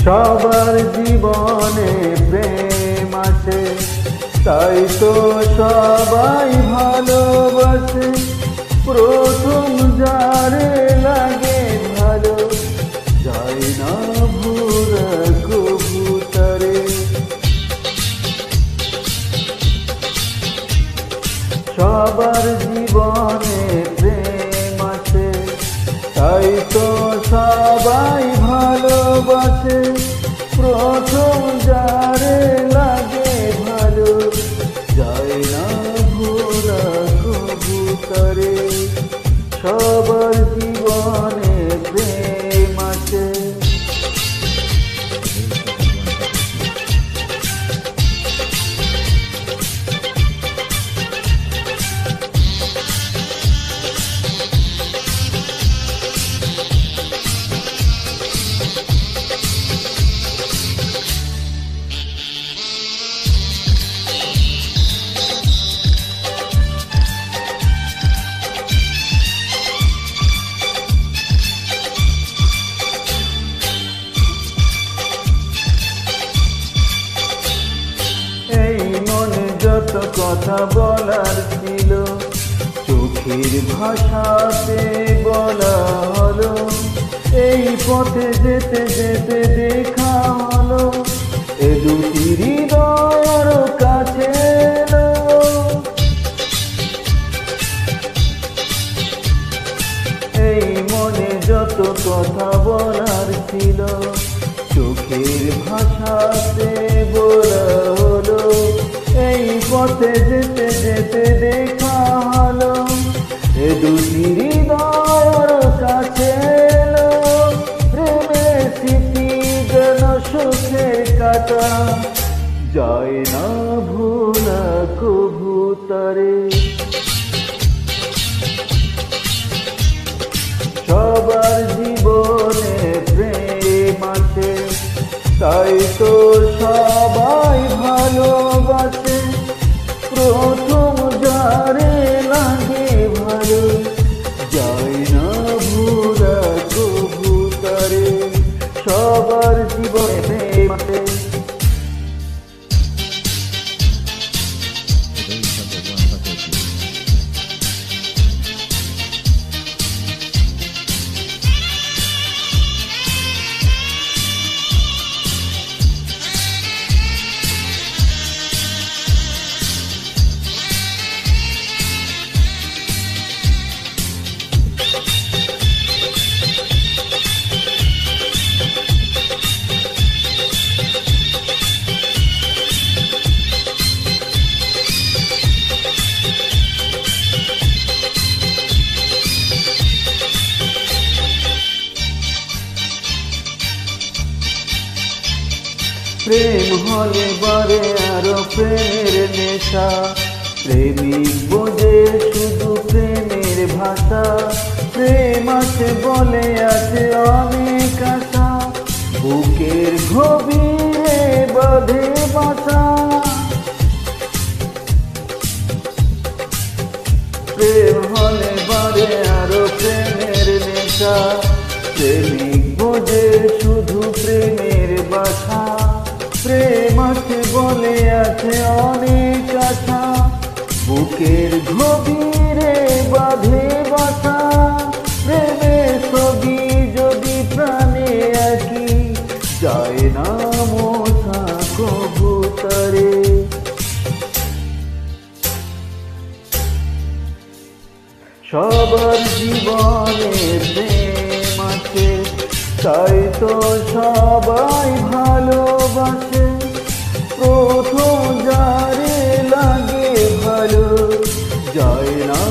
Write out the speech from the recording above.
সবার জীবনে প্রেম আছে, তাই তো সবাই ভালোবাসে। প্রথম যারে লাগে ভালো, যায় না ভোরা কবুতরে। সবার জীবনে প্রেম আছে, তাই তো সবাই ভালোবাসে। প্রথম যারে লাগে ভালো, যায় না ভোলা কবুতরে। সবার জীবনে প্রেম আছে। যত কথা বলার ছিল, চোখের ভাষাতে বলা হলো। এই পথে যেতে যেতে দেখা হলো, এ দুটি হৃদয় আরো কাছে এলো। এই মনে যত কথা বলার ছিল, চোখের ভাষাতে বলা হলো। এই পথে যেতে যেতে দেখা হলো, এ দুটি হৃদয় কাছে এলো। প্রেমের স্মৃতি যেন সুখের কাটা, যায় না ভোলা কবুতরে। সবার জীবনে প্রেম আছে, তাই তো সবাই ভালোবাসে। প্রথম যারে লাগে ভালো, যায় না ভোলা কবুতরে। সবার জীবনে প্রেম আছে। প্রেম হলে বারে আরো প্রেমের নেশা, প্রেমিক বোঝে শুধু প্রেমের ভাষা। প্রেম আছে বলে আছে অনেক আশা, বুকের গভীরে বাঁধে বাসা। প্রেম হলে বারে আরো প্রেমের নেশা, প্রেমিক বোঝে শুধু প্রেমের বাসা। প্রেম আছে বলে আছে অনেক আশা, বুকের গভীরে বাঁধে বাসা। প্রেমের ছবি যদি প্রাণে আঁকি, যায় না মোছা কবুতরে। সবার জীবনে প্রেম আছে, তাই তো সবাই ভালোবাসে। প্রথম যারে লাগে ভালো, যায় না